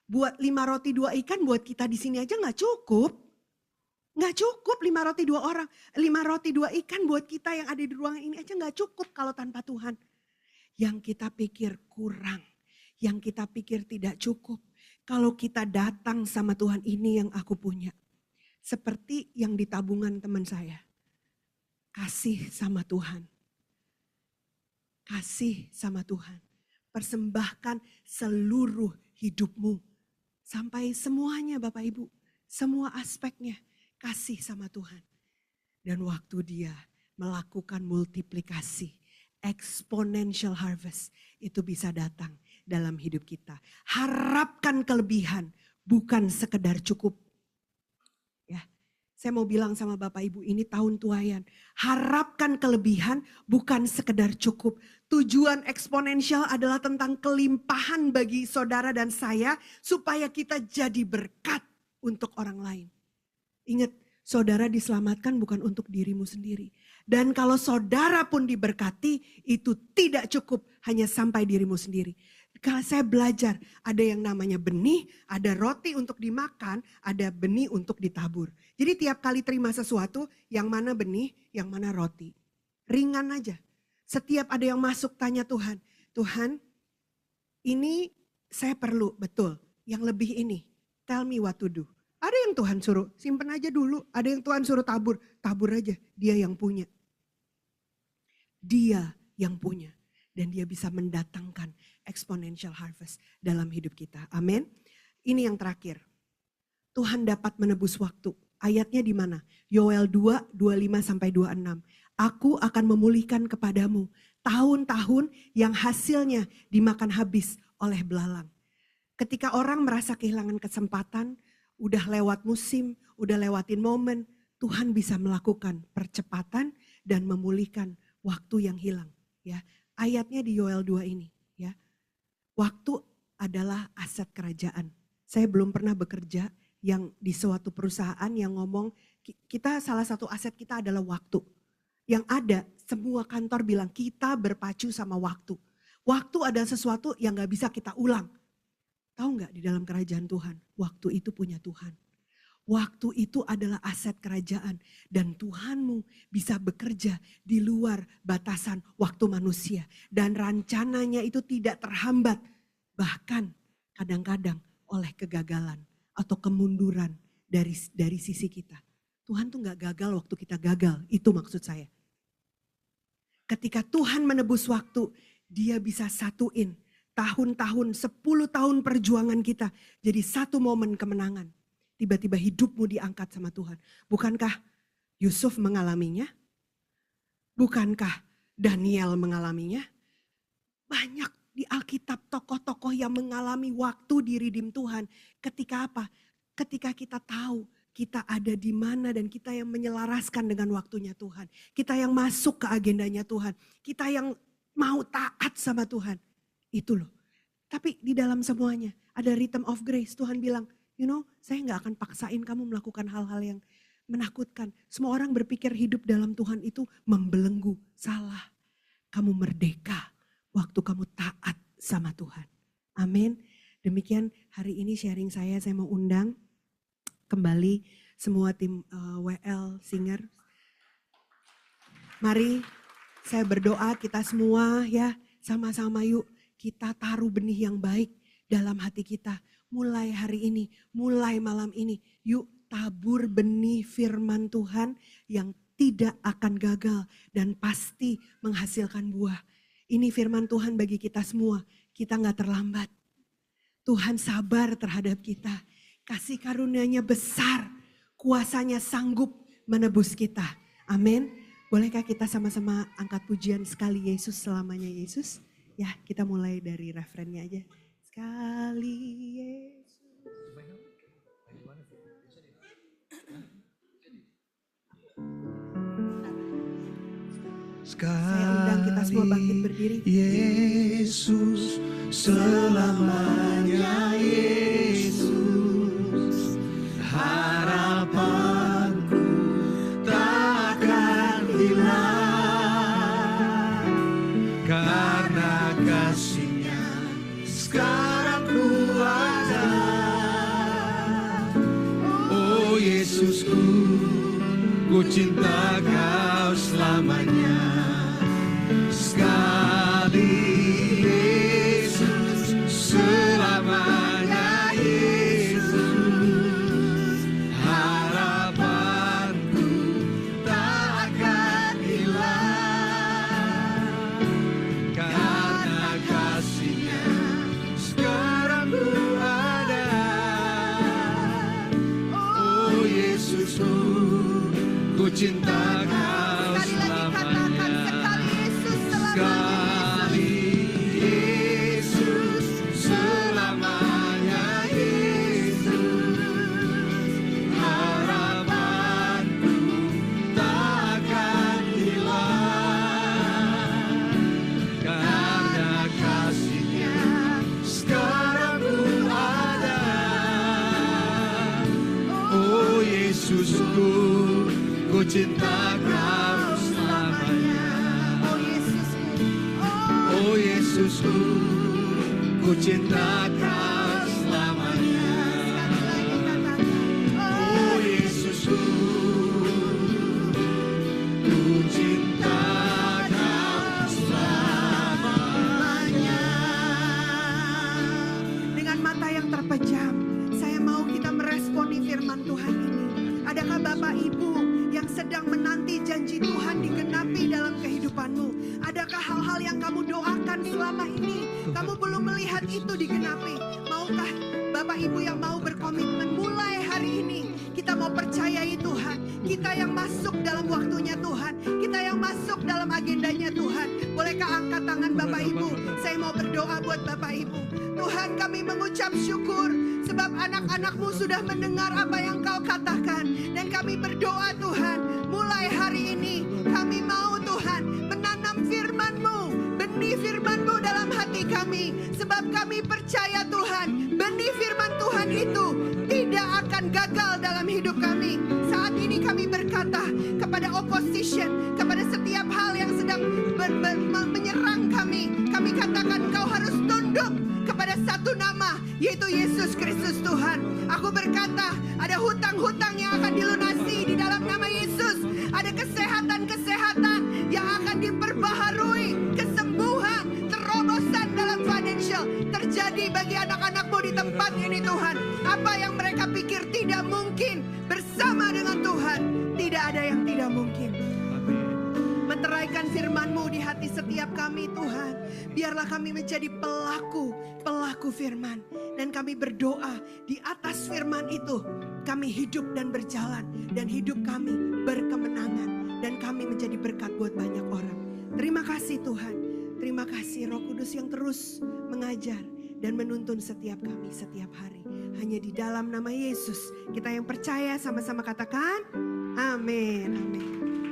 buat 5 roti 2 ikan buat kita di sini aja gak cukup. Nggak cukup 5 roti 2 orang, 5 roti 2 ikan buat kita yang ada di ruangan ini aja nggak cukup kalau tanpa Tuhan. Yang kita pikir kurang, yang kita pikir tidak cukup. Kalau kita datang sama Tuhan, ini yang aku punya. Seperti yang di tabungan teman saya. Kasih sama Tuhan. Kasih sama Tuhan. Persembahkan seluruh hidupmu. Sampai semuanya Bapak Ibu. Semua aspeknya. Kasih sama Tuhan. Dan waktu dia melakukan multiplikasi, exponential harvest, itu bisa datang dalam hidup kita. Harapkan kelebihan, bukan sekedar cukup. Ya, saya mau bilang sama Bapak Ibu, ini tahun tuaian. Harapkan kelebihan, bukan sekedar cukup. Tujuan eksponensial adalah tentang kelimpahan bagi saudara dan saya, supaya kita jadi berkat untuk orang lain. Ingat, saudara diselamatkan bukan untuk dirimu sendiri. Dan kalau saudara pun diberkati, itu tidak cukup hanya sampai dirimu sendiri. Kalau saya belajar, ada yang namanya benih, ada roti untuk dimakan, ada benih untuk ditabur. Jadi tiap kali terima sesuatu, yang mana benih, yang mana roti. Ringan aja. Setiap ada yang masuk tanya Tuhan, Tuhan ini saya perlu, betul. Yang lebih ini, tell me what to do. Ada yang Tuhan suruh simpen aja dulu, ada yang Tuhan suruh tabur, tabur aja. Dia yang punya. Dia yang punya. Dan dia bisa mendatangkan exponential harvest dalam hidup kita. Amin. Ini yang terakhir. Tuhan dapat menebus waktu. Ayatnya di mana? Yoel 2, 25-26. Aku akan memulihkan kepadamu tahun-tahun yang hasilnya dimakan habis oleh belalang. Ketika orang merasa kehilangan kesempatan, udah lewat musim, udah lewatin momen, Tuhan bisa melakukan percepatan dan memulihkan waktu yang hilang. Ya, ayatnya di Yoel 2 ini. Ya, waktu adalah aset kerajaan. Saya belum pernah bekerja yang di suatu perusahaan yang ngomong kita salah satu aset kita adalah waktu. Yang ada semua kantor bilang kita berpacu sama waktu. Waktu adalah sesuatu yang gak bisa kita ulang. Tahu nggak di dalam kerajaan Tuhan, waktu itu punya Tuhan. Waktu itu adalah aset kerajaan dan Tuhanmu bisa bekerja di luar batasan waktu manusia. Dan rencananya itu tidak terhambat, bahkan kadang-kadang oleh kegagalan atau kemunduran dari sisi kita. Tuhan tuh nggak gagal waktu kita gagal, itu maksud saya. Ketika Tuhan menebus waktu, dia bisa satuin tahun-tahun, 10 tahun perjuangan kita jadi satu momen kemenangan. Tiba-tiba hidupmu diangkat sama Tuhan. Bukankah Yusuf mengalaminya? Bukankah Daniel mengalaminya? Banyak di Alkitab tokoh-tokoh yang mengalami waktu di redeem Tuhan. Ketika apa? Ketika kita tahu kita ada di mana dan kita yang menyelaraskan dengan waktunya Tuhan. Kita yang masuk ke agendanya Tuhan. Kita yang mau taat sama Tuhan. Itu loh. Tapi di dalam semuanya ada rhythm of grace. Tuhan bilang, saya gak akan paksain kamu melakukan hal-hal yang menakutkan. Semua orang berpikir hidup dalam Tuhan itu membelenggu. Salah. Kamu merdeka waktu kamu taat sama Tuhan. Amin. Demikian hari ini sharing saya mau undang kembali semua tim WL Singer. Mari saya berdoa kita semua ya sama-sama yuk kita taruh benih yang baik dalam hati kita. Mulai hari ini, mulai malam ini yuk tabur benih firman Tuhan yang tidak akan gagal dan pasti menghasilkan buah. Ini firman Tuhan bagi kita semua, kita gak terlambat. Tuhan sabar terhadap kita. Kasih karunia-Nya besar, kuasanya sanggup menebus kita. Amin. Bolehkah kita sama-sama angkat pujian sekali Yesus selamanya Yesus? Ya, kita mulai dari referennya aja. Sekali Yesus. Saya undang kita semua bangkit berdiri. Yesus selamanya Yesus, harapanku takkan hilang karena kasih-Nya sekarang ku ada. Oh Yesusku, cinta Kau selamanya. Sekali Yesus, selamanya Yesus. Harapanku tak akan hilang, karena kasih-Nya sekarang ku ada. Oh Yesusku, ku cinta Kau selamanya. Sekali Yesus, selamanya Yesus. Harapanku tak akan hilang, karena kasih-Nya sekarang ku ada. Oh Yesusku, ku cinta Kau selamanya. Oh Yesusku, ku cinta Kau selamanya. Oh Yesusku, ku cinta Kau selamanya. Dengan mata yang terpejam, saya mau kita meresponi firman Tuhan ini. Adakah Bapak Ibu yang sedang menanti janji Tuhan digenapi dalam kehidupanmu? Adakah hal-hal yang kamu doakan selama ini kamu belum melihat itu digenapi? Maukah Bapak Ibu yang mau berkomitmen mulai hari ini kita mau percayai Tuhan, kita yang masuk dalam waktunya Tuhan, kita yang masuk dalam agendanya Tuhan. Bolehkah angkat tangan Bapak Ibu? Saya mau berdoa buat Bapak Ibu. Tuhan, kami mengucap syukur sebab anak-anak-Mu sudah mendengar apa yang Kau katakan. Dan kami berdoa Tuhan, mulai hari ini kami mau Tuhan menanam firman-Mu, benih firman-Mu dalam hati kami. Sebab kami percaya Tuhan, benih firman Tuhan itu tidak akan gagal dalam hidup kami. Saat ini kami berkata kepada opposition, kepada setiap hal yang sedang menyerang kami. Kami katakan Kau harus tunduk kepada satu nama, yaitu Yesus Kristus Tuhan. Aku berkata ada hutang-hutang yang akan dilunasi di dalam nama Yesus. Ada kesehatan-kesehatan yang akan diperbaharui, kesembuhan, terobosan dalam financial terjadi bagi anak-anak-Mu di tempat ini Tuhan. Apa yang mereka pikir tidak mungkin, bersama dengan Tuhan tidak ada yang tidak mungkin. Meteraikan firman-Mu di hati setiap kami Tuhan. Biarlah kami menjadi pelaku firman. Dan kami berdoa di atas firman itu kami hidup dan berjalan. Dan hidup kami berkemenangan. Dan kami menjadi berkat buat banyak orang. Terima kasih Tuhan. Terima kasih Roh Kudus yang terus mengajar dan menuntun setiap kami setiap hari. Hanya di dalam nama Yesus kita yang percaya sama-sama katakan amin. Amin.